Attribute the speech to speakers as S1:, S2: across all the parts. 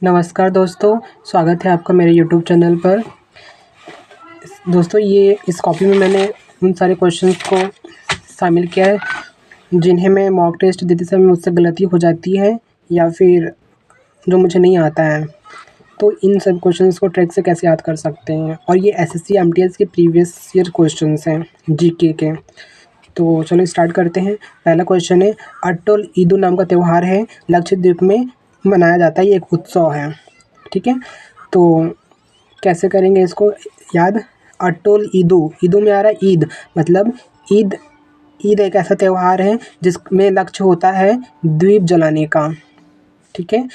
S1: नमस्कार दोस्तों, स्वागत है आपका मेरे यूट्यूब चैनल पर। दोस्तों इस कॉपी में मैंने उन सारे क्वेश्चंस को शामिल किया है जिन्हें मैं मॉक टेस्ट देते समय मुझसे गलती हो जाती है या फिर जो मुझे नहीं आता है। तो इन सब क्वेश्चंस को ट्रिक से कैसे याद कर सकते हैं, और ये एसएससी एमटीएस के प्रीवियस ईयर क्वेश्चंस हैं जीके के। तो चलो स्टार्ट करते हैं। पहला क्वेश्चन है, अटल ईदु नाम का त्यौहार है, लक्षद्वीप में मनाया जाता है, ये एक उत्सव है। ठीक है, तो कैसे करेंगे इसको याद। अटल ईदु, ईदु में आ रहा है ईद, मतलब ईद एक ऐसा त्यौहार है जिसमें लक्ष्य होता है द्वीप जलाने का। ठीक है,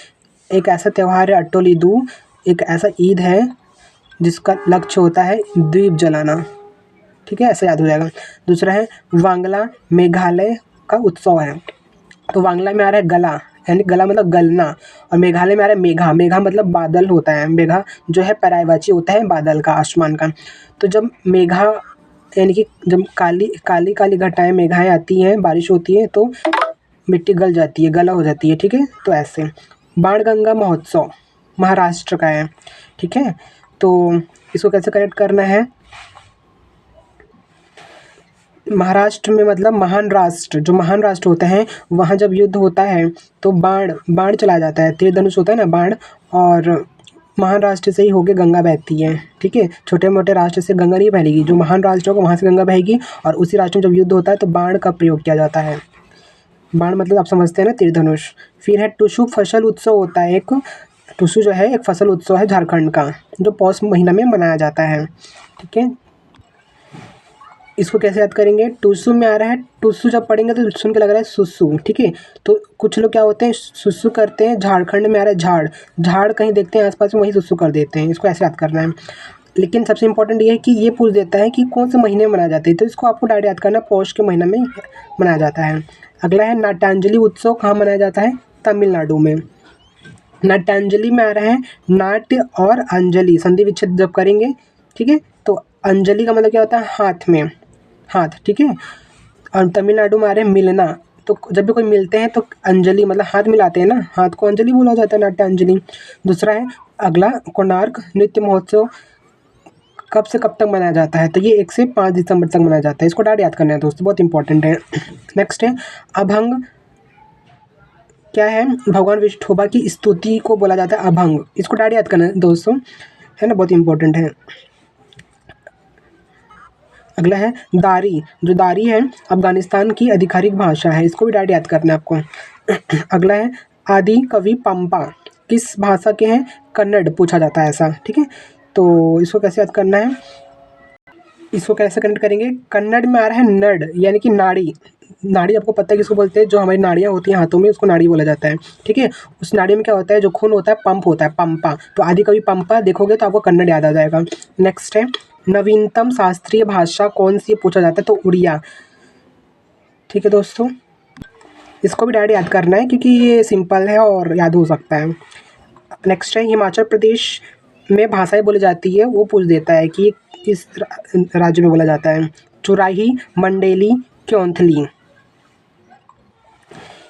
S1: एक ऐसा त्यौहार है अटल ईदु, एक ऐसा ईद है जिसका लक्ष्य होता है द्वीप जलाना। ठीक है, ऐसा याद हो जाएगा। दूसरा है, वांगला मेघालय का उत्सव है। तो वांगला में आ रहा है गला, यानी गला मतलब गलना, और मेघालय में आ रहा है मेघा। मेघा मतलब बादल होता है, मेघा जो है पर्यायवाची होता है बादल का, आसमान का। तो जब मेघा यानी कि जब काली काली काली घटाएं मेघाएं आती हैं, बारिश होती है, तो मिट्टी गल जाती है, गला हो जाती है। ठीक है, तो ऐसे। बाणगंगा महोत्सव महाराष्ट्र का है। ठीक है, तो इसको कैसे करेक्ट करना है। महाराष्ट्र में मतलब महान राष्ट्र, जो महान राष्ट्र होते हैं वहाँ जब युद्ध होता है तो बाण चला जाता है, तीर धनुष होता है ना, बाण। और महान राष्ट्र से ही होके गंगा बहती है। ठीक है, छोटे मोटे राष्ट्र से गंगा नहीं बहेगी, जो महान राष्ट्र होगा वहाँ से गंगा बहेगी। और उसी राष्ट्र में जब युद्ध होता है तो बाण का प्रयोग किया जाता है। बाण मतलब आप समझते हैं ना, तीर धनुष। फिर है टुसु फसल उत्सव होता है एक। टुसु जो है एक फसल उत्सव है झारखंड का, जो पौष महीना में मनाया जाता है। ठीक है, इसको कैसे याद करेंगे। टुसु में आ रहा है, टुसु जब पढ़ेंगे तो सुन के लग रहा है सुसु। ठीक है, तो कुछ लोग क्या होते हैं सुसु करते हैं। झारखंड में आ रहा है झाड़, झाड़ कहीं देखते हैं आसपास में वही सुसु कर देते हैं। इसको ऐसे याद करना है। लेकिन सबसे इंपॉर्टेंट ये है कि ये पूछ देता है कि कौन से महीने में मनाया जाता है, तो इसको आपको डायरेक्ट याद करना, पौष के महीना में मनाया जाता है। अगला है, नाट्यांजलि उत्सव कहाँ मनाया जाता है, तमिलनाडु में। नाट्यांजलि में आ रहा है नाट्य और अंजलि, संधि विच्छेद जब करेंगे। ठीक है, तो अंजलि का मतलब क्या होता है, हाथ में, हाथ। ठीक है, और तमिलनाडु में आ रहे हैं मिलना, तो जब भी कोई मिलते हैं तो अंजलि मतलब हाथ मिलाते हैं ना, हाथ को अंजलि बोला जाता है, नाट्यांजलि। दूसरा है अगला, कोणार्क नृत्य महोत्सव कब से कब तक मनाया जाता है, तो ये 1 से 5 दिसंबर तक मनाया जाता है। इसको डायरेक्ट याद करना है दोस्तों, बहुत इंपॉर्टेंट है। नेक्स्ट है, अभंग क्या है, भगवान विष्णुबा की स्तुति को बोला जाता है अभंग। इसको डायरेक्ट याद करना है दोस्तों, है ना, बहुत इंपॉर्टेंट है। अगला है दारी, जो दारी है अफगानिस्तान की आधिकारिक भाषा है। इसको भी डायरेक्ट याद करना है आपको। अगला है, आदि कवि पंपा किस भाषा के हैं, कन्नड़ पूछा जाता है ऐसा। ठीक है, तो इसको कैसे याद करना है, इसको कैसे कनेक्ट करेंगे। कन्नड़ में आ रहा है नड, यानी कि नाड़ी। नाड़ी आपको पता है किसको बोलते हैं, जो हमारी नाड़ियाँ होती हैं हाथों में, उसको नाड़ी बोला जाता है। ठीक है, उस नाड़ी में क्या होता है, जो खून होता है पंप होता है, पंपा। तो आदि कवि पंपा देखोगे तो आपको कन्नड़ याद आ जाएगा। नेक्स्ट है, नवीनतम शास्त्रीय भाषा कौन सी पूछा जाता है, तो उड़िया। ठीक है दोस्तों, इसको भी डायरेक्ट याद करना है क्योंकि ये सिंपल है और याद हो सकता है। नेक्स्ट है, हिमाचल प्रदेश में भाषाएं बोली जाती है, वो पूछ देता है कि किस राज्य में बोला जाता है। चुराही, मंडेली, क्योंथली।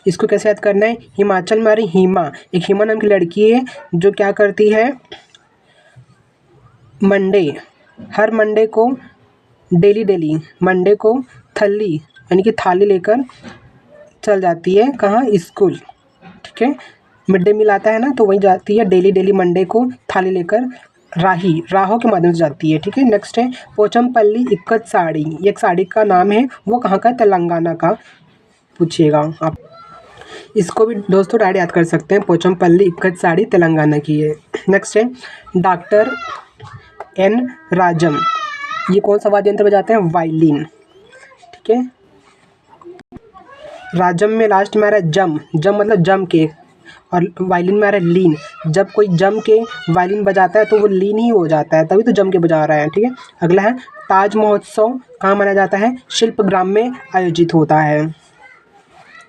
S1: इसको कैसे याद करना है। हिमाचल में आ रही हिमा, एक हिमा नाम की लड़की है जो क्या करती है, मंडे, हर मंडे को, डेली मंडे को थली यानी कि थाली लेकर चल जाती है, कहाँ, स्कूल। ठीक है, मिड डे मील आता है ना, तो वहीं जाती है डेली मंडे को थाली लेकर, राहों के माध्यम से जाती है। ठीक है, नेक्स्ट है, पोचमपल्ली इक्कत साड़ी, ये एक साड़ी का नाम है, वो कहाँ का, तेलंगाना का पूछिएगा आप। इसको भी दोस्तों डायरेक्ट याद कर सकते हैं, पोचमपल्ली इक्कत साड़ी तेलंगाना की है। नेक्स्ट है, डॉक्टर एन राजम, ये कौन सा वाद्य यंत्र बजाते हैं, वायलिन। ठीक है, राजम में लास्ट में आ रहा है जम, जम मतलब जम के, और वायलिन में आ रहा है लीन। जब कोई जम के वायलिन बजाता है तो वो लीन ही हो जाता है, तभी तो जम के बजा रहा है। ठीक है, अगला है, ताज महोत्सव कहाँ मनाया जाता है, शिल्पग्राम में आयोजित होता है।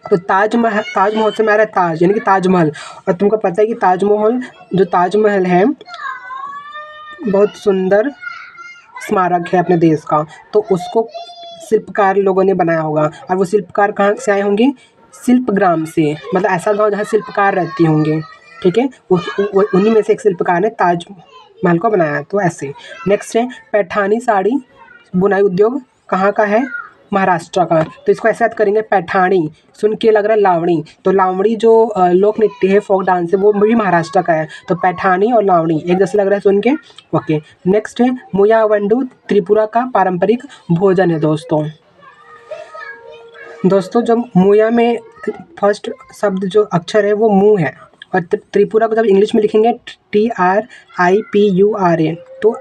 S1: तो ताज महोत्सव में आ रहा है ताज, यानी कि ताजमहल। और तुमको पता है कि ताजमहल है बहुत सुंदर स्मारक है अपने देश का, तो उसको शिल्पकार लोगों ने बनाया होगा। और वो शिल्पकार कहाँ से आए होंगे, शिल्पग्राम से, मतलब ऐसा गांव जहाँ शिल्पकार रहते होंगे। ठीक है, उन्हीं में से एक शिल्पकार ने ताजमहल को बनाया, तो ऐसे। नेक्स्ट है पैठानी साड़ी बुनाई उद्योग कहाँ का है? महाराष्ट्र का। तो इसको ऐसे याद करेंगे, पैठानी सुन के लग रहा है लावणी, तो लावणी जो लोक नृत्य है, फोक डांस है, वो भी महाराष्ट्र का है। तो पैठानी और लावणी एक जैसे लग रहा है सुन के, ओके। नेक्स्ट है मुयावंडू त्रिपुरा का पारंपरिक भोजन है दोस्तों। दोस्तों जब मुया में फर्स्ट शब्द जो अक्षर है वो मु है, और त्रिपुरा को जब इंग्लिश में लिखेंगे TRIPURA, तो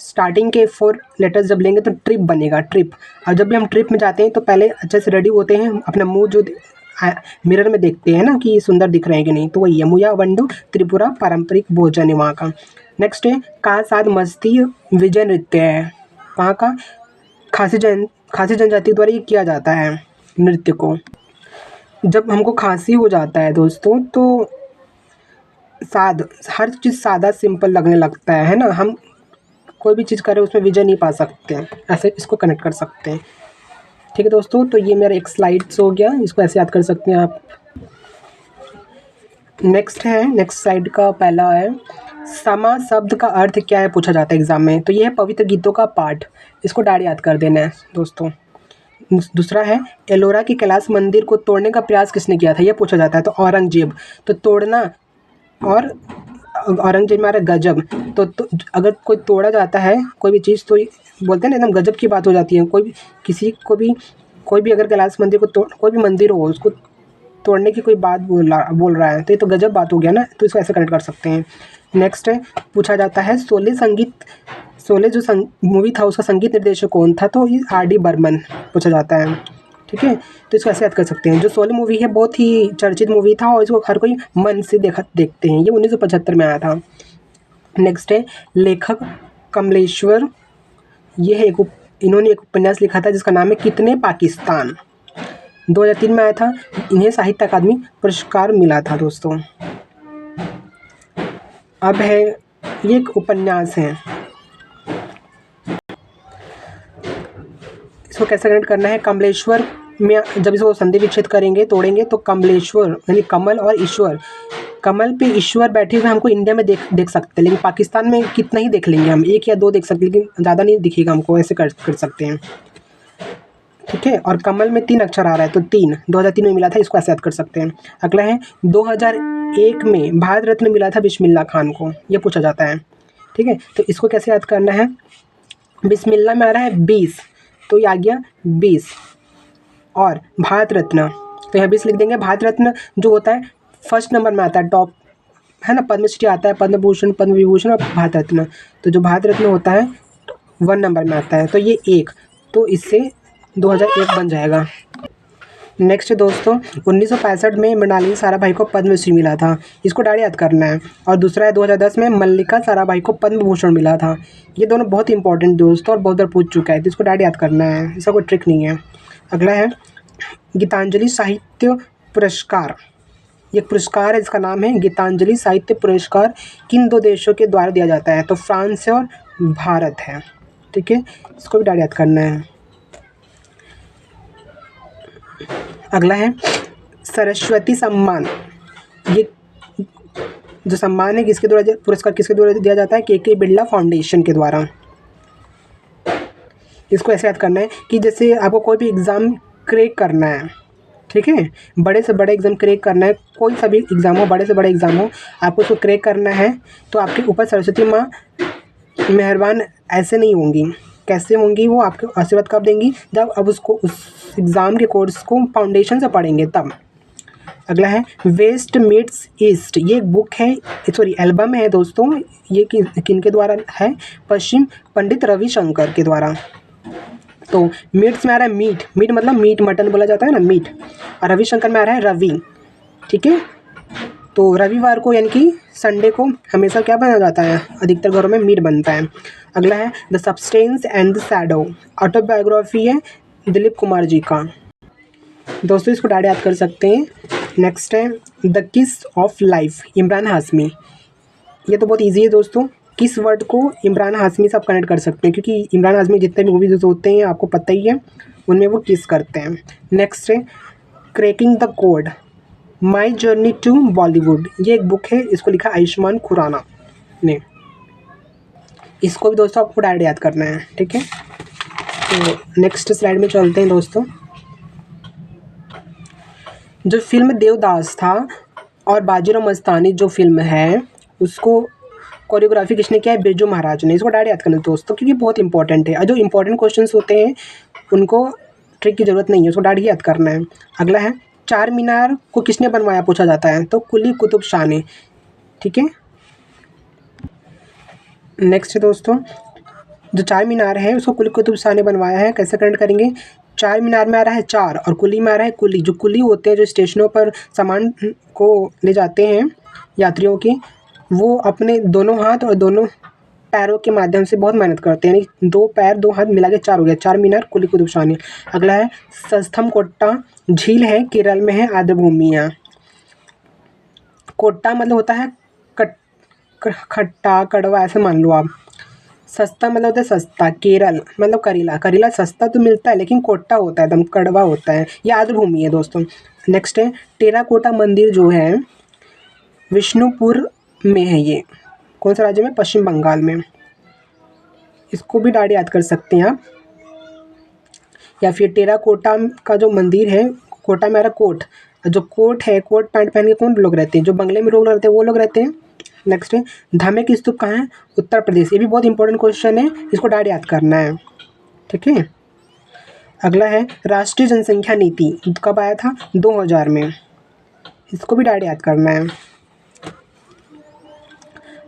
S1: स्टार्टिंग के 4 लेटर्स जब लेंगे तो ट्रिप बनेगा, ट्रिप। और जब भी हम ट्रिप में जाते हैं तो पहले अच्छे से रेडी होते हैं, अपना मुंह जो मिरर में देखते हैं ना कि सुंदर दिख रहे हैं कि नहीं, तो वही है मुयावंडू त्रिपुरा पारंपरिक भोजन है वहाँ का। नेक्स्ट है का साथ मस्ती विजय नृत्य है, वहाँ का खासी जनजाति द्वारा ये किया जाता है नृत्य को। जब हमको खांसी हो जाता है दोस्तों तो हर चीज़ सादा सिंपल लगने लगता है ना, हम कोई भी चीज़ करें उसमें विजय नहीं पा सकते हैं, ऐसे इसको कनेक्ट कर सकते हैं। ठीक है दोस्तों, तो ये मेरा एक स्लाइड्स हो गया, इसको ऐसे याद कर सकते हैं आप। नेक्स्ट स्लाइड का पहला है समा शब्द का अर्थ क्या है, पूछा जाता है एग्जाम में। तो ये है पवित्र गीतों का पाठ, इसको डायरेक्ट याद कर देना है दोस्तों। दूसरा है एलोरा के कैलाश मंदिर को तोड़ने का प्रयास किसने किया था, ये पूछा जाता है। तो औरंगजेब। तो तोड़ना और औरंगजेब में आ रहा है गजब, तो अगर कोई तोड़ा जाता है कोई भी चीज़ तो बोलते हैं ना एकदम गजब की बात हो जाती है। कोई भी अगर कैलाश मंदिर को कोई भी मंदिर हो उसको तोड़ने की कोई बात बोल रहा है तो ये तो गजब बात हो गया ना, तो इसको ऐसे कनेक्ट कर सकते हैं। नेक्स्ट है पूछा जाता है शोले जो मूवी था उसका संगीत निर्देशक कौन था, तो ये RD बर्मन पूछा जाता है। ठीक है, तो इसको ऐसे याद कर सकते हैं। जो शोले मूवी है बहुत ही चर्चित मूवी था और इसको हर कोई मन से देखते हैं, ये 1975 में आया था। नेक्स्ट है लेखक कमलेश्वर, ये है इन्होंने एक उपन्यास लिखा था जिसका नाम है कितने पाकिस्तान, 2003 में आया था, इन्हें साहित्य अकादमी पुरस्कार मिला था दोस्तों। अब है ये एक उपन्यास है, इसको कैसे कनेक्ट करना है। कमलेश्वर में जब इसको संधि विच्छेद करेंगे तोड़ेंगे तो कमलेश्वर यानी कमल और ईश्वर, कमल पे ईश्वर बैठे हुए हमको इंडिया में देख सकते हैं, लेकिन पाकिस्तान में कितना ही देख लेंगे हम, 1 या 2 देख सकते हैं, लेकिन ज़्यादा नहीं दिखेगा हमको, ऐसे कर सकते हैं। ठीक है, और कमल में 3 अक्षर आ रहा है तो 2003 में मिला था, इसको ऐसे याद कर सकते हैं। अगला है 2001 में भारत रत्न मिला था बिस्मिल्लाह खान को, ये पूछा जाता है। ठीक है, तो इसको कैसे याद करना है। बिस्मिल्लाह में आ रहा है 20, तो ये आ गया 20, और भारत रत्न तो यहाँ 20 लिख देंगे। भारत रत्न जो होता है फर्स्ट नंबर में आता है, टॉप है ना, पद्मश्री आता है, पद्म भूषण, पद्म विभूषण और भारत रत्न, तो जो भारत रत्न होता है 1 नंबर में आता है, तो ये 1, तो इससे 2001 बन जाएगा। नेक्स्ट दोस्तों 1965 में मृणालिनी साराभाई को पद्मश्री मिला था, इसको डायरेक्ट याद करना है। और दूसरा है 2010 में मल्लिका साराभाई को पद्म भूषण मिला था, ये दोनों बहुत इंपॉर्टेंट दोस्तों और बहुत बार पूछ चुका है, तो इसको डायरेक्ट याद करना है, इसका कोई ट्रिक नहीं है। अगला है गीतांजलि साहित्य पुरस्कार, ये पुरस्कार है जिसका नाम है गीतांजलि साहित्य पुरस्कार, किन 2 देशों के द्वारा दिया जाता है, तो फ्रांस और भारत है। ठीक है, इसको भी डायरेक्ट याद करना है। अगला है सरस्वती सम्मान, ये जो सम्मान है किसके द्वारा, पुरस्कार किसके द्वारा दिया जाता है, KK बिरला फाउंडेशन के द्वारा। इसको ऐसे याद करना है कि जैसे आपको कोई भी एग्ज़ाम क्रैक करना है, ठीक है, बड़े से बड़े एग्ज़ाम क्रैक करना है, कोई सा भी एग्ज़ाम हो, बड़े से बड़े एग्ज़ाम हो, आपको उसको क्रैक करना है तो आपके ऊपर सरस्वती माँ मेहरबान ऐसे नहीं होंगी, कैसे होंगी, वो आपको आशीर्वाद कब देंगी, जब अब उस एग्ज़ाम के कोर्स को फाउंडेशन से पढ़ेंगे तब। अगला है वेस्ट मीट्स ईस्ट, ये एक बुक है, सॉरी एल्बम है दोस्तों, ये किनके द्वारा है, पश्चिम पंडित रविशंकर के द्वारा। तो मीट्स में आ रहा है मीट मतलब मीट मटन बोला जाता है ना, मीट, और रविशंकर में आ रहा है रवि। ठीक है, तो रविवार को यानी कि संडे को हमेशा क्या बना जाता है, अधिकतर घरों में मीट बनता है। अगला है the substance and the shadow, autobiography है दिलीप कुमार जी का, दोस्तों इसको डायरेक्ट याद कर सकते हैं। नेक्स्ट है द किस ऑफ लाइफ, इमरान हाशमी, ये तो बहुत ईजी है दोस्तों, किस वर्ड को इमरान हाशमी से आप कनेक्ट कर सकते हैं, क्योंकि इमरान हाशमी जितने भी मूवीज होते हैं आपको पता ही है, उनमें वो किस करते हैं। नेक्स्ट है cracking the code, my journey to Bollywood, ये एक बुक है, इसको लिखा आयुष्मान खुराना ने। इसको भी दोस्तों आपको डायरेक्ट याद करना है, ठीक है। तो नेक्स्ट स्लाइड में चलते हैं दोस्तों। जो फिल्म देवदास था और बाजीराव मस्तानी जो फिल्म है उसको कोरियोग्राफी किसने किया है? बिरजू महाराज ने। इसको डायरेक्ट याद करना है दोस्तों, क्योंकि बहुत इंपॉर्टेंट है। और जो इंपॉर्टेंट क्वेश्चंस होते हैं उनको ट्रिक की ज़रूरत नहीं है, उसको डायरेक्ट याद करना है। अगला है, चार मीनार को किसने बनवाया पूछा जाता है, तो कुली कुतुब शाह ने, ठीक है। नेक्स्ट है दोस्तों, जो चार मीनार है उसको कुली कुतुब शाह ने बनवाया है। कैसे करेक्ट करेंगे? चार मीनार में आ रहा है चार और कुली में आ रहा है कुली। जो कुली होते हैं जो स्टेशनों पर सामान को ले जाते हैं यात्रियों की, वो अपने दोनों हाथ और दोनों पैरों के माध्यम से बहुत मेहनत करते हैं, यानी दो पैर दो हाथ मिला के चार हो गया, चार मीनार कुली कुतुब शाह ने। अगला है, सस्थम कोट्टा झील है, केरल में है, आर्द्रभूमियाँ। कोट्टा मतलब होता है खट्टा कड़वा, ऐसे मान लो आप। सस्ता मतलब होता है सस्ता, केरल मतलब करेला, करेला सस्ता तो मिलता है लेकिन कोट्टा होता है, एकदम कड़वा होता है। ये आर्द्रभूमि है दोस्तों। नेक्स्ट है, टेराकोटा मंदिर जो है विष्णुपुर में है। ये कौन सा राज्य में? पश्चिम बंगाल में। इसको भी डायरेक्ट याद कर सकते हैं आप। या फिर टेराकोटा का जो मंदिर है, कोटा में आ रहा कोट, जो कोट है, कोट पैंट पहन के कौन लोग रहते हैं? जो बंगले में लोग रहते हैं वो लोग रहते हैं। नेक्स्ट है, धामे की स्तूप कहाँ है? उत्तर प्रदेश। ये भी बहुत इंपॉर्टेंट क्वेश्चन है, इसको डायरेक्ट याद करना है, ठीक है। अगला है, राष्ट्रीय जनसंख्या नीति कब आया था? 2000 में। इसको भी डायरेक्ट याद करना है।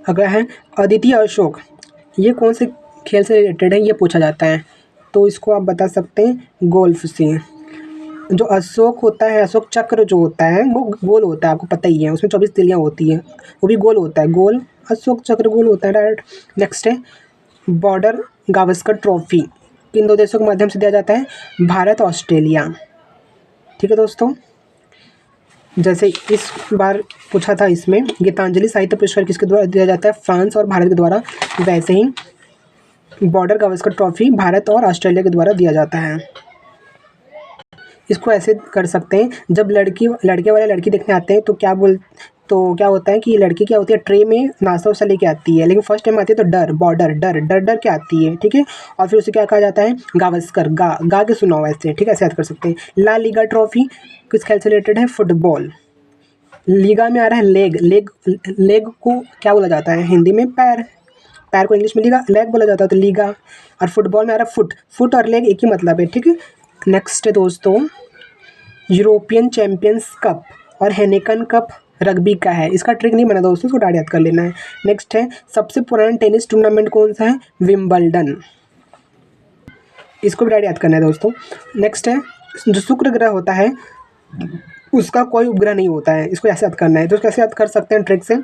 S1: अगला है, अद्वितीय अशोक, ये कौन से खेल से रिलेटेड है ये पूछा जाता है, तो इसको आप बता सकते हैं गोल्फ से। जो अशोक होता है, अशोक चक्र जो होता है वो गोल होता है, आपको पता ही है, उसमें 24 तिलियाँ होती हैं, वो भी गोल होता है, गोल अशोक चक्र गोल होता है डायरेक्ट। नेक्स्ट है, बॉर्डर गावस्कर ट्रॉफी किन दो देशों के माध्यम से दिया जाता है? भारत ऑस्ट्रेलिया, ठीक है दोस्तों। जैसे इस बार पूछा था, इसमें गीतांजलि साहित्य पुरस्कार किसके द्वारा दिया जाता है? फ्रांस और भारत के द्वारा। वैसे ही बॉर्डर गावस्कर ट्रॉफी भारत और ऑस्ट्रेलिया के द्वारा दिया जाता है। इसको ऐसे कर सकते हैं, जब लड़के वाले लड़की देखने आते हैं तो क्या होता है कि लड़की क्या होती है, ट्रे में नाश्ता वास्ता लेके आती है, लेकिन फर्स्ट टाइम आती है तो डर के आती है, ठीक है। और फिर उसे क्या कहा जाता है? गावस्कर, गा के सुना हुआ ऐसे, ठीक है, ऐसे याद कर सकते हैं। ला लीगा ट्रॉफी किस खेल से रिलेटेड है? फुटबॉल। लीगा में आ रहा है लेग को क्या बोला जाता है हिंदी में? पैर को इंग्लिश में लेग बोला जाता है, तो लीगा। और फुटबॉल में आ रहा है फुट और लेग एक ही मतलब है, ठीक है। नेक्स्ट है दोस्तों, यूरोपियन चैम्पियंस कप और हेनेकन कप रग्बी का है। इसका ट्रिक नहीं बना दोस्तों, इसको डायरेक्ट याद कर लेना है। नेक्स्ट है, सबसे पुराना टेनिस टूर्नामेंट कौन सा है? विंबलडन। इसको भी डायरेक्ट याद करना है दोस्तों। नेक्स्ट है, जो शुक्र ग्रह होता है उसका कोई उपग्रह नहीं होता है, इसको ऐसे याद करना है। तो कैसे याद कर सकते हैं ट्रिक से?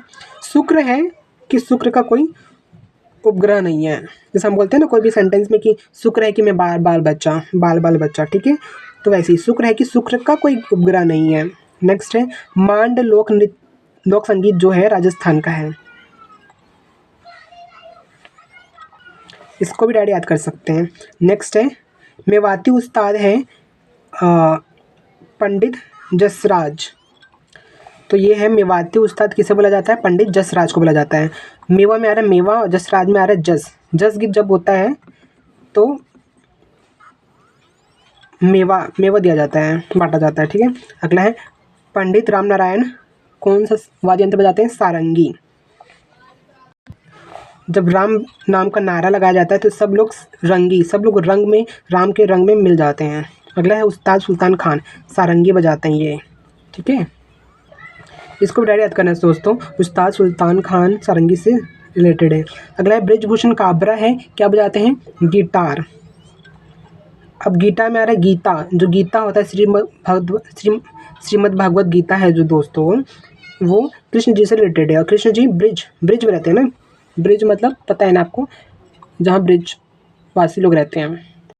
S1: शुक्र है कि शुक्र का कोई उपग्रह नहीं है। जैसे हम बोलते हैं ना कोई भी सेंटेंस में कि शुक्र है कि मैं बाल बच्चा, ठीक है। तो वैसे ही शुक्र है कि शुक्र का कोई उपग्रह नहीं है। नेक्स्ट है, मांड लोक संगीत जो है राजस्थान का है। इसको भी डायरेक्ट याद कर सकते हैं। नेक्स्ट है, मेवाती उस्ताद है पंडित जसराज। तो ये है मेवाती उस्ताद किसे बोला जाता है? पंडित जसराज को बोला जाता है। मेवा में आ रहा है मेवा और जसराज में आ रहा है जस गीत जब होता है तो मेवा दिया जाता है, बांटा जाता है, ठीक है। अगला है, पंडित राम नारायण कौन सा वाद्य यंत्र बजाते हैं? सारंगी। जब राम नाम का नारा लगाया जाता है तो सब लोग रंग में, राम के रंग में मिल जाते हैं। अगला है, उस्ताद सुल्तान खान सारंगी बजाते हैं ये, ठीक है। इसको भी डायरेक्ट याद करना है दोस्तों, उस्ताद सुल्तान खान सारंगी से रिलेटेड है। अगला है, ब्रिजभूषण काबरा है, क्या बजाते हैं? गिटार। अब गीता में आ रहा है गीता, जो गीता होता है श्रीमद् भागवत गीता है जो दोस्तों, वो कृष्ण जी से रिलेटेड है। और कृष्ण जी ब्रिज में रहते हैं ना, ब्रिज मतलब पता है ना आपको, जहाँ ब्रिज वासी लोग रहते हैं।